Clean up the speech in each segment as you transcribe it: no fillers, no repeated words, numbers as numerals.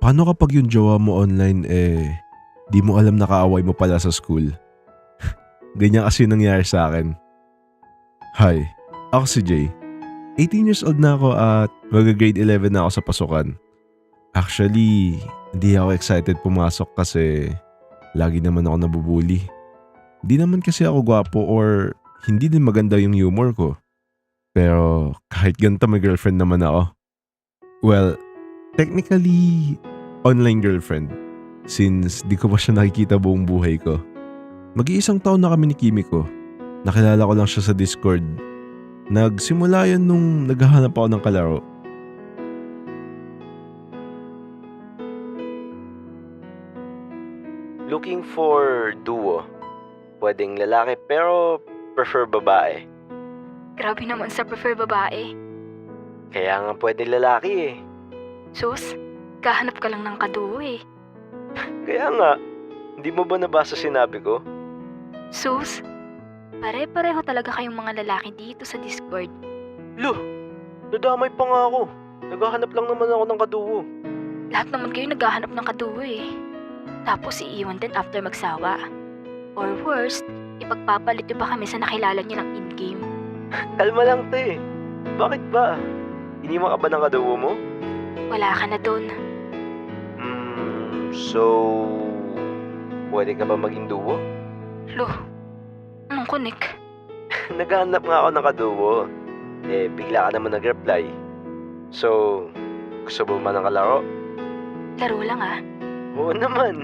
Paano kapag yung jowa mo online di mo alam na kaaway mo pala sa school? Ganyan kasi yung nangyari sa akin. Hi, ako si Jay. 18 years old na ako at mag-grade 11 na ako sa pasukan. Actually, hindi ako excited pumasok kasi lagi naman ako nabubuli. Hindi naman kasi ako gwapo or hindi din maganda yung humor ko. Pero kahit ganito may girlfriend naman ako. Well, technically, online girlfriend. Since di ko pa siya nakikita buong buhay ko. Mag-iisang taon na kami ni Kimiko. Nakilala ko lang siya sa Discord. Nagsimula yan nung naghahanap ako ng kalaro. Looking for duo. Pwedeng lalaki pero prefer babae. Grabe naman sa prefer babae. Kaya nga pwedeng lalaki eh. Sus, kahanap ka lang ng kaduo eh. Kaya nga, hindi mo ba nabasa sinabi ko? Sus, pare-pareho talaga kayong mga lalaki dito sa Discord. Lo, nadamay pa nga ako. Naghahanap lang naman ako ng kaduo. Lahat naman kayo naghahanap ng kaduo eh. Tapos iiwan din after magsawa. Or worst, ipagpapalit nyo pa kami sa nakilala nyo ng in-game. Kalma lang te. Bakit ba? Iniwan ka ba ng kaduo mo? Wala ka na dun. So, pwede ka ba maging duo? Lo, anong connect? Naghahanap nga ako ng kaduo. Bigla ka naman nag-reply. So, gusto mo ba ng kalaro? Laro lang ah. Oo naman.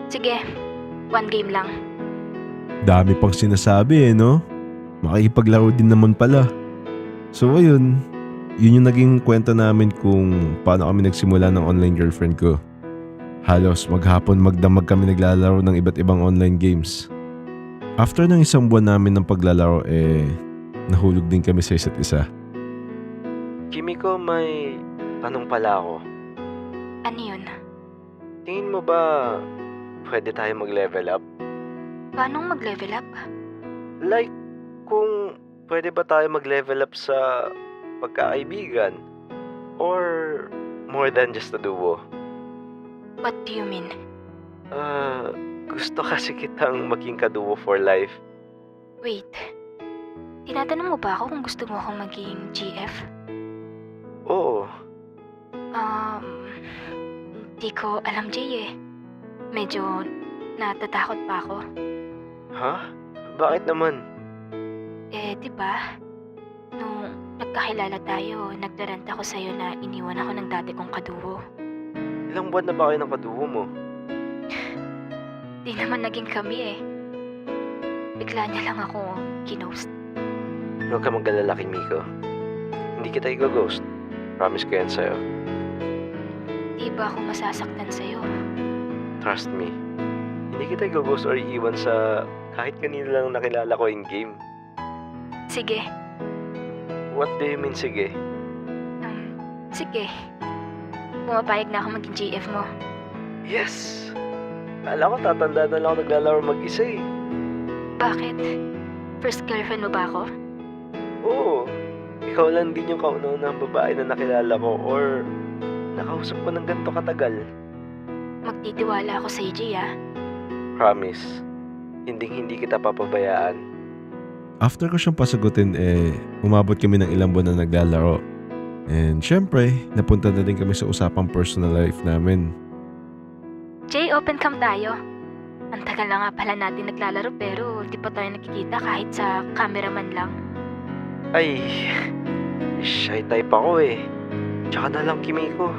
Sige, one game lang. Dami pang sinasabi no? Makikipaglaro din naman pala. So ayun, yun yung naging kwento namin kung paano kami nagsimula ng online girlfriend ko. Halos maghapon magdamag kami naglalaro ng iba't ibang online games. After ng isang buwan namin ng paglalaro nahulog din kami sa isa't isa. Kimiko, may tanong pala ako. Ano yun? Tingin mo ba pwede tayo mag-level up? Paano mag-level up? Like, kung pwede ba tayo mag-level up sa pagkakaibigan? Or more than just a duo? What do you mean? Gusto kasi kitang maging kaduo for life. Wait, tinatanong mo ba ako kung gusto mo akong maging GF? Oo. Di ko alam, Jay eh. Medyo natatakot pa ako. Ha? Bakit naman? Di ba? Nung nagkakilala tayo, nagdarant ako sa'yo na iniwan ako ng dati kong kaduo. Ilang buwan na ba kayo ng kaduo mo? Di naman naging kami eh. Bigla niya lang ako ginost. Huwag ka mag-alala, Kimiko. Hindi kita i-ghost. Promise ko yan sa'yo. Di ba ako masasaktan sa'yo? Trust me. Hindi kita i-ghost or iiwan sa kahit kanino lang nakilala ko in game. Sige. What do you mean, sige? Sige. Pumapayag na ako maging GF mo. Yes! Kala ko tatanda na lang ako naglalaro mag-isa eh. Bakit? First girlfriend mo ba ako? Oo. Ikaw lang din yung kauna-unahang babae na nakilala ko or nakausap ko ng ganito katagal. Magtitiwala ako sa Jay ah. Promise. Hindi kita papabayaan. After ko siyang pasagutin umabot kami ng ilang buwan na naglalaro. And syempre, napunta na din kami sa usapang personal life namin. Jay, open cam tayo. Ang tagal na nga pala natin naglalaro pero di pa tayo nakikita kahit sa cameraman lang. Ay, shy type ako eh. Tsaka na lang, Kimiko.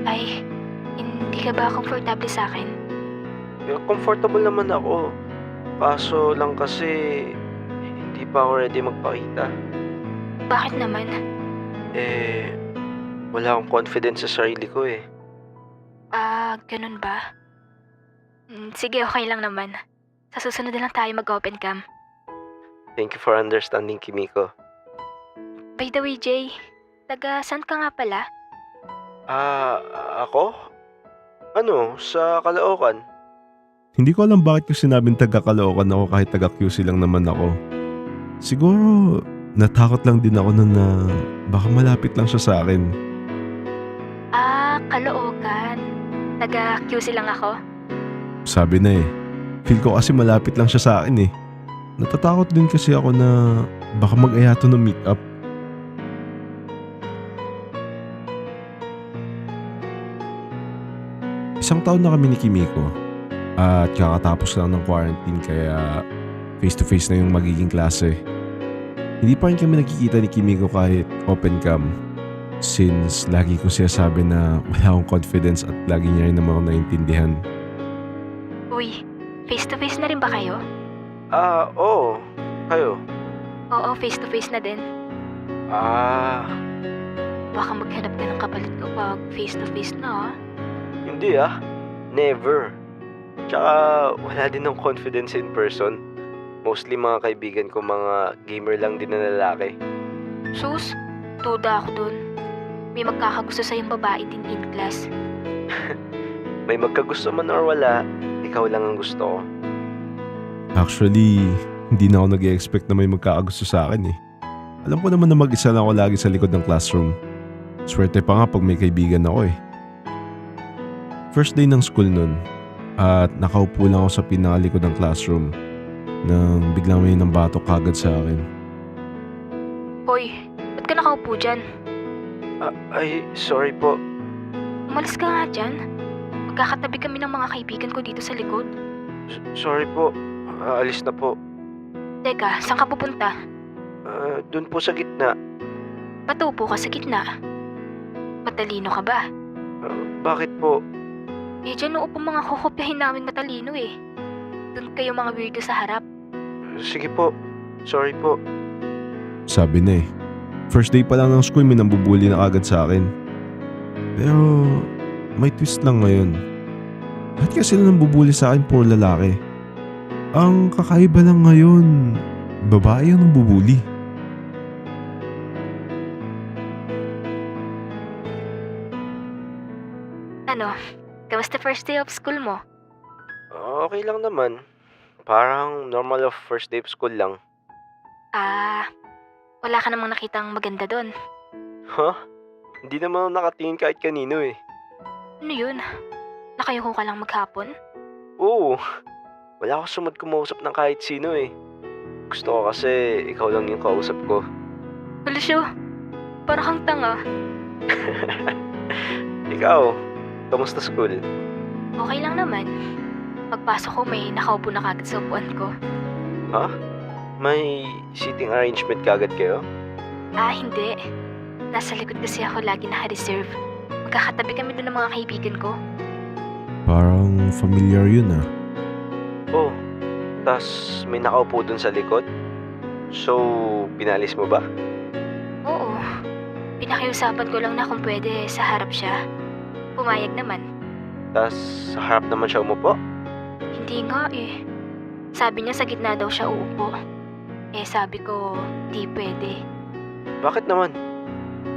Ay, hindi ka ba komportable sa akin? Comfortable naman ako. Kaso lang kasi hindi pa ako ready magpakita. Bakit naman? Wala akong confidence sa sarili ko eh. Ganun ba? Sige, okay lang naman. Sa susunod na lang tayo mag-open cam. Thank you for understanding, Kimiko. By the way, Jay, taga saan ka nga pala? Ako? Ano, sa Caloocan? Hindi ko alam bakit ko sinabing taga-Caloocan ako kahit taga-QC lang naman ako. Siguro, natakot lang din ako na baka malapit lang siya sa akin. Kalookan. Taga-QC lang ako. Sabi na eh. Feel ko kasi malapit lang siya sa akin eh. Natatakot din kasi ako na baka mag-aya to ng meet-up. Isang taon na kami ni Kimiko at kakatapos lang ng quarantine kaya face-to-face na yung magiging klase. Hindi pa rin kami nakikita ni Kimiko kahit open cam since lagi ko siya sabi na wala akong confidence at lagi niya rin naman ako naiintindihan. Uy, face-to-face na rin ba kayo? Oo. Kayo? Oo, face-to-face na din. Baka maghanap ka ng kapalit ko pag face-to-face na, ah. Hindi Never. Tsaka wala din ng confidence in person. Mostly mga kaibigan ko mga gamer lang din na lalaki. Sus, duda ako dun. May magkakagusto sa'yong babae din in class. May magkagusto man or wala, ikaw lang ang gusto ko. Actually, hindi na ako nag-expect na may magkakagusto sa akin eh. Alam ko naman na mag-isa lang ako lagi sa likod ng classroom. Swerte pa nga pag may kaibigan ako eh. First day ng school nun at nakaupo lang ako sa pinakalikod ng classroom nang biglang may nambatok kagad sa akin. Hoy, ba't ka nakaupo dyan? Ay, sorry po. Umalis ka nga dyan. Magkakatabi kami ng mga kaibigan ko dito sa likod. Sorry po. Alis na po. Teka, saan ka pupunta? Dun po sa gitna. Patupo ka sa gitna. Matalino ka ba? Bakit po? Eh, dyan uupo mga kokopyahin namin matalino eh. Doon kayo mga weirdo sa harap. Sige po. Sorry po. Sabi na eh. First day pa lang ng school may nambubuli na agad sa akin. Pero may twist lang ngayon. Lahat kasi sila nambubuli sa akin puro lalaki. Ang kakaiba lang ngayon, babae ang nambubuli. Ano, kamusta first day of school mo? Okay lang naman. Parang normal of first day of school lang. Wala ka namang nakitang maganda doon. Hindi naman ako nakatingin kahit kanino eh. Ano yun? Nakayuko ka lang maghapon? Oo. Wala ako sumad kumausap ng kahit sino eh. Gusto ko kasi ikaw lang yung kausap ko. Lucio, parang kang tanga. Ikaw, kamusta school? Okay lang naman. Pagpasok ko may nakaupo na kagad sa upuan ko. May seating arrangement kagad kayo? Hindi. Nasa likod kasi ako lagi naka-reserve. Magkakatabi kami doon ng mga kaibigan ko. Parang familiar yun ah. Oh, tas may nakaupo dun sa likod? So, pinalis mo ba? Oo. Pinakiusapan ko lang na kung pwede sa harap siya. Pumayag naman. Tas sa harap naman siya umupo? Hindi nga eh. Sabi niya sa gitna daw siya uupo. Eh sabi ko, di pwede. Bakit naman?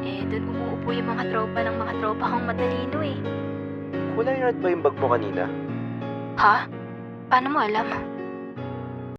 Eh doon umuupo yung mga tropa kong matalino eh. Kulay red ba yung bag mo kanina? Ha? Paano mo alam?